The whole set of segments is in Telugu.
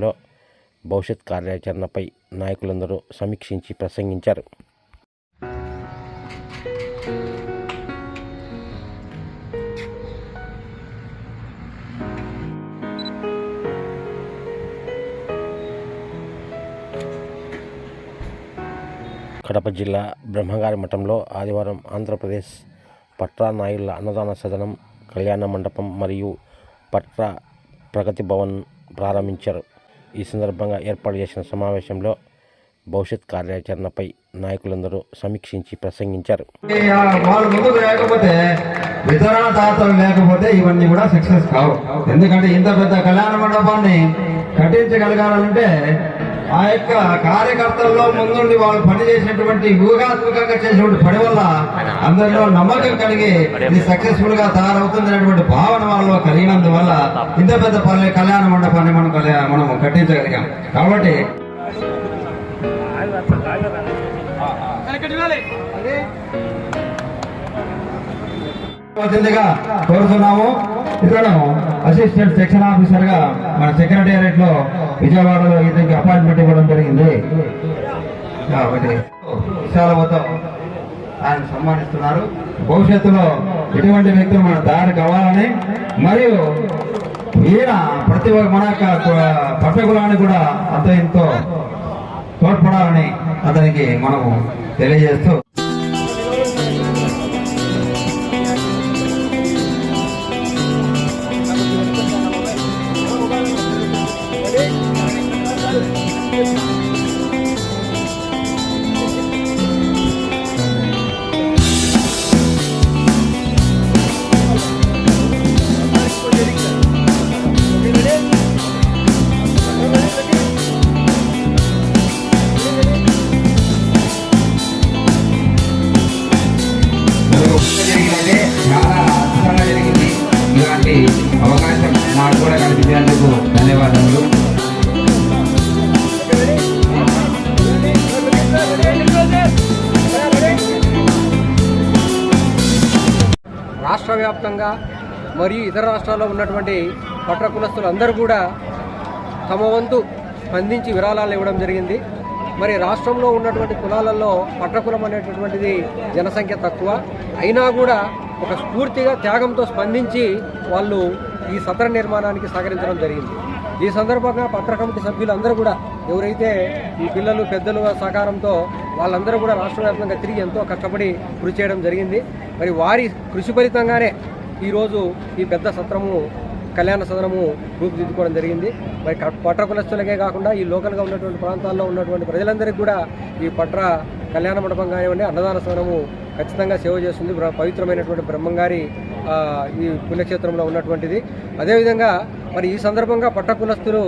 సమావేశంలో భవిష్యత్ కార్యాచరణపై నాయకులందరూ సమీక్షించి ప్రసంగించారు. కడప జిల్లా బ్రహ్మంగారి మఠంలో ఆదివారం ఆంధ్రప్రదేశ్ పట్రా నాయుళ్ల అన్నదాన సదనం, కళ్యాణ మండపం మరియు పట్రా ప్రగతి భవన్ ప్రారంభించారు. ఈ సందర్భంగా ఏర్పాటు చేసిన సమావేశంలో భవిష్యత్ కార్యాచరణపై నాయకులందరూ సమీక్షించి ప్రసంగించారు. వాళ్ళు ముందుకు లేకపోతే, వితరణ దాతలు లేకపోతే ఇవన్నీ కూడా సక్సెస్ కావు. ఎందుకంటే ఇంత పెద్ద కళ్యాణ మండపాన్ని కట్టించగలగాలంటే ఆ యొక్క కార్యకర్తల్లో ముందుండి వాళ్ళు పనిచేసినటువంటి ఊహాత్మకంగా చేసినటువంటి పని వల్ల అందరిలో నమ్మకం కలిగి ఇది సక్సెస్ఫుల్ గా తయారవుతుంది అనేటువంటి భావన వాళ్ళలో కలిగినందువల్ల ఇంత పెద్ద కళ్యాణ మండపాన్ని మనం కట్టించగలిగాం. కాబట్టి కోరుతున్నాము. ఇతను అసిస్టెంట్ సెక్షన్ ఆఫీసర్ గా మన సెక్రటేరియట్ లో విజయవాడలో ఇతనికి అపాయింట్మెంట్ ఇవ్వడం జరిగింది. కాబట్టి విశాల మొత్తం ఆయన సన్మానిస్తున్నారు. భవిష్యత్తులో ఇటువంటి వ్యక్తులు మన తయారు కావాలని, మరియు ఈయన ప్రతి మన పట్టకులాన్ని కూడా అంత ఎంతో తోడ్పడాలని అతనికి మనము తెలియజేస్తూ అవకాశం నాకు కూడా కల్పించేందుకు ధన్యవాదములు. రాష్ట్ర వ్యాప్తంగా మరియు ఇతర రాష్ట్రాల్లో ఉన్నటువంటి పట్ర కులస్తులు అందరూ కూడా తమ వంతు స్పందించి విరాళాలు ఇవ్వడం జరిగింది. మరి రాష్ట్రంలో ఉన్నటువంటి కులాలలో పట్రకులం అనేటటువంటిది జనసంఖ్య తక్కువ అయినా కూడా ఒక స్ఫూర్తిగా త్యాగంతో స్పందించి వాళ్ళు ఈ సత్ర నిర్మాణానికి సహకరించడం జరిగింది. ఈ సందర్భంగా పత్ర కమిటీ సభ్యులందరూ కూడా ఎవరైతే ఈ పిల్లలు పెద్దలు సహకారంతో వాళ్ళందరూ కూడా రాష్ట్ర వ్యాప్తంగా తిరిగి ఎంతో కష్టపడి కృషి చేయడం జరిగింది. మరి వారి కృషి ఫలితంగానే ఈరోజు ఈ పెద్ద సత్రము కళ్యాణ సదనము రూపుదిద్దుకోవడం జరిగింది. మరి పట్ర కులస్తులకే కాకుండా ఈ లోకల్గా ఉన్నటువంటి ప్రాంతాల్లో ఉన్నటువంటి ప్రజలందరికీ కూడా ఈ పట్ర కళ్యాణ మండపం కానివ్వండి, అన్నదాన సదనము ఖచ్చితంగా సేవ చేస్తుంది. పవిత్రమైనటువంటి బ్రహ్మంగారి ఈ పుణ్యక్షేత్రంలో ఉన్నటువంటిది. అదేవిధంగా మరి ఈ సందర్భంగా పట్ర కులస్తులు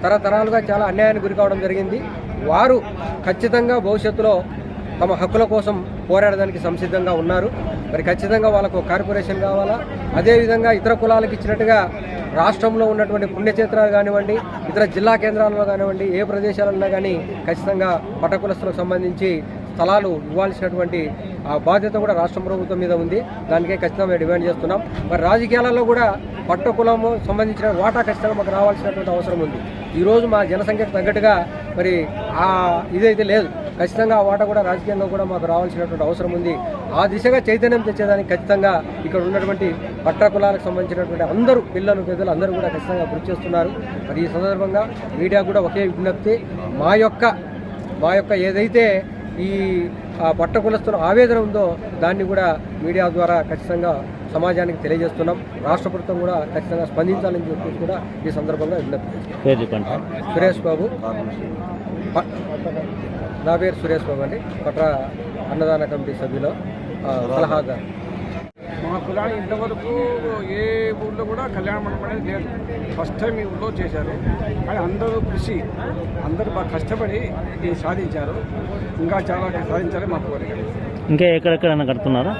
తరతరాలుగా చాలా అన్యాయానికి గురి కావడం జరిగింది. వారు ఖచ్చితంగా భవిష్యత్తులో తమ హక్కుల కోసం పోరాడడానికి సంసిద్ధంగా ఉన్నారు. మరి ఖచ్చితంగా వాళ్ళకు కార్పొరేషన్ కావాలా, అదేవిధంగా ఇతర కులాలకు ఇచ్చినట్టుగా రాష్ట్రంలో ఉన్నటువంటి పుణ్యక్షేత్రాలు కానివ్వండి, ఇతర జిల్లా కేంద్రాలలో కానివ్వండి, ఏ ప్రదేశాలన్నా కానీ ఖచ్చితంగా పట్ట కులస్తులకు సంబంధించి స్థలాలు ఇవ్వాల్సినటువంటి బాధ్యత కూడా రాష్ట్ర ప్రభుత్వం మీద ఉంది. దానికే ఖచ్చితంగా డిమాండ్ చేస్తున్నాం. మరి రాజకీయాలలో కూడా పట్ట కులము సంబంధించిన వాటా ఖచ్చితంగా మాకు రావాల్సినటువంటి అవసరం ఉంది. ఈరోజు మా జనసంఖ్యకు తగ్గట్టుగా మరి ఇదైతే లేదు. ఖచ్చితంగా ఆ వాటా కూడా రాజకీయంగా కూడా మాకు రావాల్సినటువంటి అవసరం ఉంది. ఆ దిశగా చైతన్యం తెచ్చేదానికి ఖచ్చితంగా ఇక్కడ ఉన్నటువంటి పట్ట కులాలకు సంబంధించినటువంటి అందరూ పిల్లలు పెద్దలు అందరూ కూడా ఖచ్చితంగా కృషి చేస్తున్నారు. మరి ఈ సందర్భంగా మీడియా కూడా ఒకే విజ్ఞప్తి, మా యొక్క ఏదైతే ఈ పట్ట కులస్తుల ఆవేదన ఉందో దాన్ని కూడా మీడియా ద్వారా ఖచ్చితంగా సమాజానికి తెలియజేస్తున్నాం. రాష్ట్ర ప్రభుత్వం కూడా ఖచ్చితంగా స్పందించాలని చెప్పేసి కూడా ఈ సందర్భంగా విజ్ఞప్తి. సురేష్ బాబు, నా పేరు సురేష్ బాబు అండి, పట్ర అన్నదాన కమిటీ సభ్యులు సలహాదారు. మా కులాన్ని ఇంతవరకు ఏ ఊళ్ళో కూడా కళ్యాణ మండపం అనేది లేదు. ఫస్ట్ టైం ఈ ఊళ్ళో చేశారు. కానీ అందరూ కృషి, అందరూ బాగా కష్టపడి ఇది సాధించారు. ఇంకా చాలా సాధించాలి మా కోరిక. ఇంకా ఎక్కడెక్కడైనా కడుతున్నారా?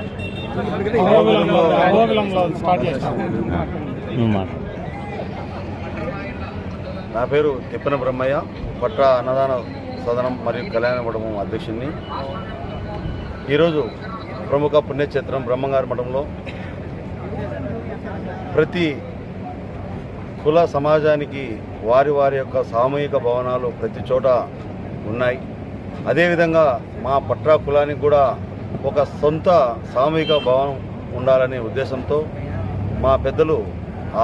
నా పేరు తిప్పన బ్రహ్మయ్య, పట్ర అన్నదాన సదనం మరియు కళ్యాణ మండపం అధ్యక్షుడిని. ఈరోజు ప్రముఖ పుణ్యక్షేత్రం బ్రహ్మంగారి మఠంలో ప్రతి కుల సమాజానికి వారి వారి యొక్క సామూహిక భవనాలు ప్రతి చోట ఉన్నాయి. అదేవిధంగా మా పట్రా కులానికి కూడా ఒక సొంత సామూహిక భవనం ఉండాలనే ఉద్దేశంతో మా పెద్దలు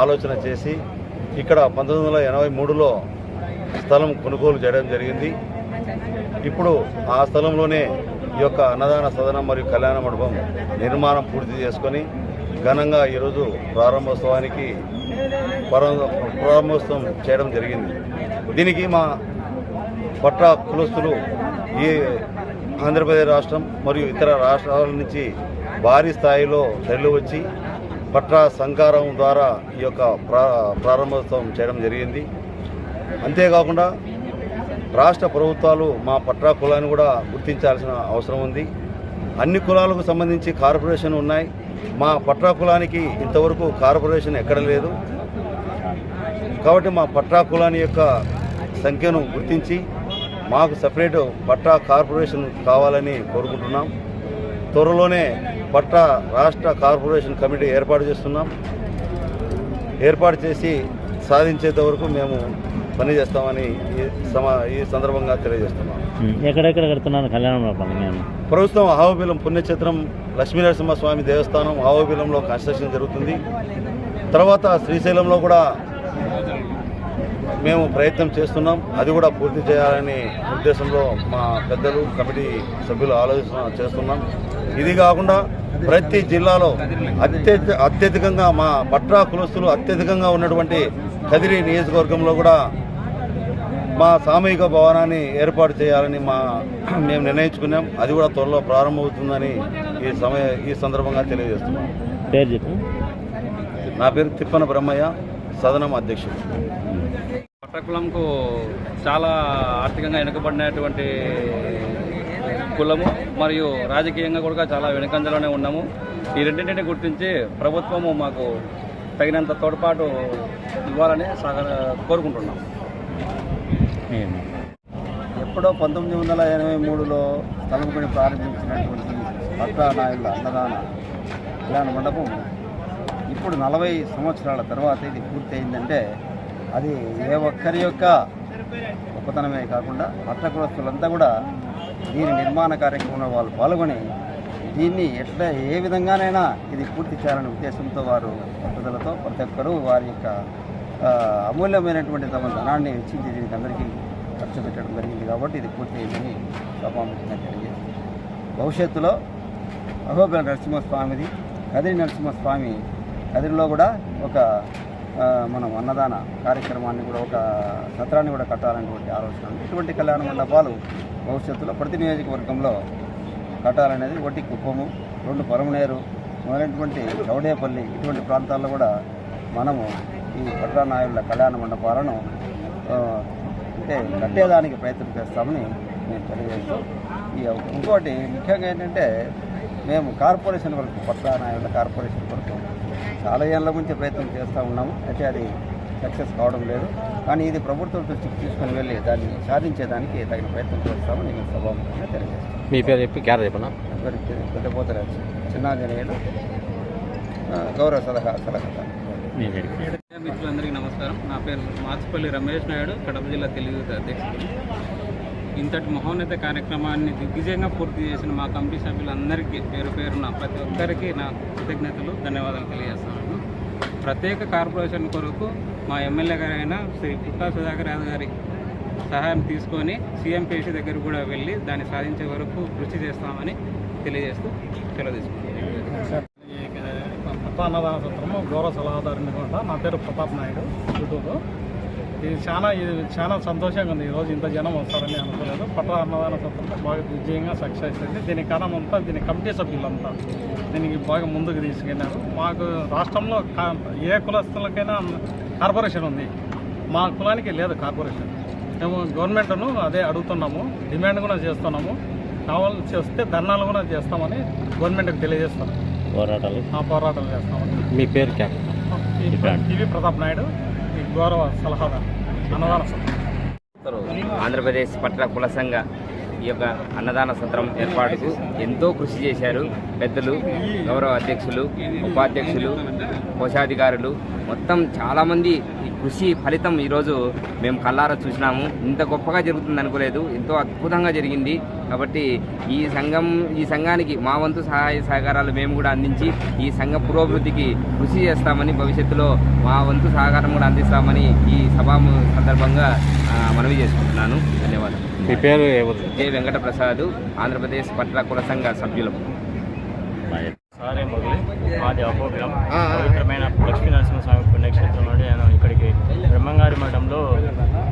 ఆలోచన చేసి ఇక్కడ 1983లో స్థలం కొనుగోలు చేయడం జరిగింది. ఇప్పుడు ఆ స్థలంలోనే ఈ యొక్క అన్నదాన సదనం మరియు కళ్యాణ మండపం నిర్మాణం పూర్తి చేసుకొని ఘనంగా ఈరోజు ప్రారంభోత్సవం చేయడం జరిగింది. దీనికి మా పట్రా కులస్తులు ఈ ఆంధ్రప్రదేశ్ రాష్ట్రం మరియు ఇతర రాష్ట్రాల నుంచి భారీ స్థాయిలో తరలి వచ్చి పట్రా సంకారం ద్వారా ఈ యొక్క ప్రారంభోత్సవం చేయడం జరిగింది. అంతేకాకుండా రాష్ట్ర ప్రభుత్వాలు మా పట్రా కులాన్ని కూడా గుర్తించాల్సిన అవసరం ఉంది. అన్ని కులాలకు సంబంధించి కార్పొరేషన్ ఉన్నాయి. మా పట్రా కులానికి ఇంతవరకు కార్పొరేషన్ ఎక్కడ లేదు. కాబట్టి మా పట్రా కులాని యొక్క సంఖ్యను గుర్తించి మాకు సపరేట్ పట్రా కార్పొరేషన్ కావాలని కోరుకుంటున్నాం. త్వరలోనే పట్రా రాష్ట్ర కార్పొరేషన్ కమిటీ ఏర్పాటు చేస్తున్నాం. ఏర్పాటు చేసి సాధించేంత వరకు మేము పనిచేస్తామని ఈ సందర్భంగా తెలియజేస్తున్నాం. ఎక్కడెక్కడ కడుతున్నారు కళ్యాణ మండపం? ప్రభుత్వం ఆహోబిలం పుణ్యక్షేత్రం లక్ష్మీనరసింహస్వామి దేవస్థానం ఆహోబిలంలో కన్స్ట్రక్షన్ జరుగుతుంది. తర్వాత శ్రీశైలంలో కూడా మేము ప్రయత్నం చేస్తున్నాం. అది కూడా పూర్తి చేయాలని ఉద్దేశంలో మా పెద్దలు కమిటీ సభ్యులు ఆలోచన చేస్తున్నాం. ఇది కాకుండా ప్రతి జిల్లాలో అత్యధికంగా మా పట్రా కులస్తులు అత్యధికంగా ఉన్నటువంటి కదిరి నియోజకవర్గంలో కూడా మా సామూహిక భవనాన్ని ఏర్పాటు చేయాలని మేము నిర్ణయించుకున్నాం. అది కూడా త్వరలో ప్రారంభమవుతుందని ఈ సందర్భంగా తెలియజేస్తున్నాం. పేరు చెప్పు. నా పేరు తిప్పన బ్రహ్మయ్య, సదనం అధ్యక్షుడు. పట్రా కులంకు చాలా ఆర్థికంగా వెనుకబడినటువంటి కులము మరియు రాజకీయంగా కూడా చాలా వెనుకంజలోనే ఉన్నాము. ఈ రెండింటిని గుర్తించి ప్రభుత్వము మాకు తగినంత తోడ్పాటు ఇవ్వాలని కోరుకుంటున్నాం. ఎప్పుడో 1983లో స్థలం కొని ప్రారంభించినటువంటి పట్రా నాయుళ్ళ అన్నదాన కళ్యాణ మండపం ఇప్పుడు 40 సంవత్సరాల తర్వాత ఇది పూర్తి అయిందంటే అది ఏ ఒక్కరి యొక్క గొప్పతనమే కాకుండా పట్రా కులస్తులంతా కూడా దీని నిర్మాణ కార్యక్రమంలో వాళ్ళు పాల్గొని దీన్ని ఏ విధంగానైనా ఇది పూర్తి చేయాలనే ఉద్దేశంతో వారు పట్టుదలతో ప్రతి ఒక్కరూ వారి యొక్క అమూల్యమైనటువంటి తమ ధనాన్ని వెచ్చించి దీనికి అందరికీ ఖర్చు పెట్టడం జరిగింది. కాబట్టి ఇది పూర్తి అయిందని సభాముఖంగా తెలియజేస్తుంది. భవిష్యత్తులో అహోబిల నరసింహస్వామిది కదిరి నరసింహస్వామి కదిరిలో కూడా ఒక మనం అన్నదాన కార్యక్రమాన్ని కూడా ఒక సత్రాన్ని కూడా కట్టాలనేటువంటి ఆలోచన. ఇటువంటి కళ్యాణ మండపాలు భవిష్యత్తులో ప్రతి నియోజకవర్గంలో కట్టాలనేది ఒకటి కుప్పము, 2 పరమనేరు మొదలైనటువంటి చౌడేపల్లి ఇటువంటి ప్రాంతాల్లో కూడా మనము ఈ పట్రా నాయుళ్ళ కళ్యాణ మండపాలను అంటే కట్టేదానికి ప్రయత్నం చేస్తామని నేను తెలియజేస్తూ ఇంకోటి ముఖ్యంగా ఏంటంటే మేము కార్పొరేషన్ వరకు పట్రా నాయుళ్ళ కార్పొరేషన్ వరకు చాలా ఏళ్ళ నుంచి ప్రయత్నం చేస్తూ ఉన్నాము. అయితే అది సక్సెస్ కావడం లేదు. కానీ ఇది ప్రభుత్వం దృష్టికి తీసుకుని వెళ్ళి దాన్ని సాధించేదానికి తగిన ప్రయత్నం చేస్తామని నేను సభాముఖంగా తెలియజేస్తాను. మీ పేరు చెప్పి క్యార చెప్పనా? పెద్దపోతరాజు చిన్నాంజనేయులు గౌరవ సలహాదారు. మిత్రులందరికీ నమస్కారం. నా పేరు మాచిపల్లి రమేష్ నాయుడు, కడప జిల్లా తెలుగు అధ్యక్షుడు. ఇంతటి మహోన్నత కార్యక్రమాన్ని దిగ్విజయంగా పూర్తి చేసిన మా కమిటీ సభ్యులందరికీ పేరు పేరున ప్రతి ఒక్కరికి నా కృతజ్ఞతలు, ధన్యవాదాలు తెలియజేస్తున్నాను. ప్రత్యేక కార్పొరేషన్ కొరకు మా ఎమ్మెల్యే గారైన శ్రీ పుట్టా సుధాకర్ యాదవ్ గారి సహాయం తీసుకొని సీఎంపీసీ దగ్గర కూడా వెళ్ళి దాన్ని సాధించే వరకు కృషి చేస్తామని తెలియజేస్తూ సెలవు తీసుకుంటాం. పట్రా అన్నదాన సత్రము గౌరవ సలహాదారుని కూడా. నా పేరు ప్రతాప్ నాయుడు, గుంటూరు. ఇది చాలా సంతోషంగా ఉంది. ఈరోజు ఇంత జనం వస్తారని అనుకోలేదు. పట్రా అన్నదాన సత్రం బాగా విజయంగా సక్సెస్ అయింది. దీని కారణం అంతా దీని కమిటీ సభ్యులంతా దీనికి బాగా ముందుకు తీసుకెళ్ళారు. మాకు రాష్ట్రంలో ఏ కులస్తులకైనా కార్పొరేషన్ ఉంది, మా కులానికి లేదు కార్పొరేషన్. మేము గవర్నమెంట్ను అదే అడుగుతున్నాము, డిమాండ్ కూడా చేస్తున్నాము. కావాల్సి వస్తే ధర్నాలు కూడా చేస్తామని గవర్నమెంట్కి తెలియజేస్తాము. పోరాటాలు చేస్తామని. మీ పేరు క్యా? టీవీ ప్రతాప్ నాయుడు, గౌరవ సలహాదారు, అన్నదాన సత్రం. ఆంధ్రప్రదేశ్ పట్రా కుల సంఘ ఈ యొక్క అన్నదాన సత్రం ఏర్పాటుకు ఎంతో కృషి చేశారు పెద్దలు, గౌరవ అధ్యక్షులు, ఉపాధ్యక్షులు, కోశాధికారులు, మొత్తం చాలామంది ఈ కృషి ఫలితం ఈరోజు మేము కళ్ళారా చూసినాము. ఇంత గొప్పగా జరుగుతుంది అనుకోలేదు, ఎంతో అద్భుతంగా జరిగింది. కాబట్టి ఈ సంఘానికి మా వంతు సహాయ సహకారాలు మేము కూడా అందించి ఈ సంఘ పురోభివృద్ధికి కృషి చేస్తామని, భవిష్యత్తులో మా వంతు సహకారం కూడా అందిస్తామని ఈ సభా సందర్భంగా మనవి చేసుకుంటున్నాను. ధన్యవాదాలు. మీ పేరు? జె వెంకట ప్రసాద్, ఆంధ్రప్రదేశ్ పట్ల కుల సంఘ సభ్యులు. సారే మురళి, మాది అహోబిలం. పవిత్రమైన లక్ష్మీ నరసింహస్వామి పుణ్యక్షేత్రం నుండి నేను ఇక్కడికి బ్రహ్మంగారి మఠంలో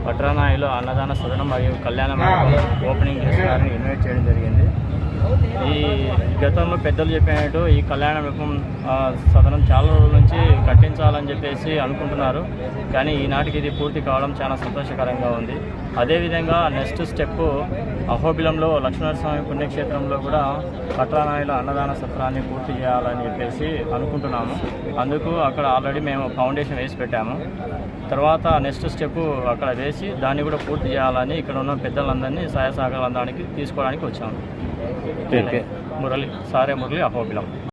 పట్రానాయిలో అన్నదాన సదనం మరియు కళ్యాణ మండపం ఓపెనింగ్ చేస్తున్నారని ఇన్వైట్ చేయడం జరిగింది. ఈ గతంలో పెద్దలు చెప్పినట్టు ఈ కళ్యాణ మండపం సదనం చాలా రోజుల నుంచి కట్టించాలని చెప్పేసి అనుకుంటున్నారు. కానీ ఈనాటికి ఇది పూర్తి కావడం చాలా సంతోషకరంగా ఉంది. అదేవిధంగా నెక్స్ట్ స్టెప్ అహోబిలంలో లక్ష్మీనరస్వామి పుణ్యక్షేత్రంలో కూడా పట్రానాయిల అన్నదాన సత్రాన్ని పూర్తి చేయాలని చెప్పేసి అనుకుంటున్నాము. అందుకు అక్కడ ఆల్రెడీ మేము ఫౌండేషన్ వేసి పెట్టాము. తర్వాత నెక్స్ట్ స్టెప్ అక్కడ వేసి దాన్ని కూడా పూర్తి చేయాలని ఇక్కడ ఉన్న పెద్దలందరినీ సహాయ సహకారాలు అందడానికి తీసుకోవడానికి వచ్చాము. మురళి, సారే మురళి, అహోబిలం.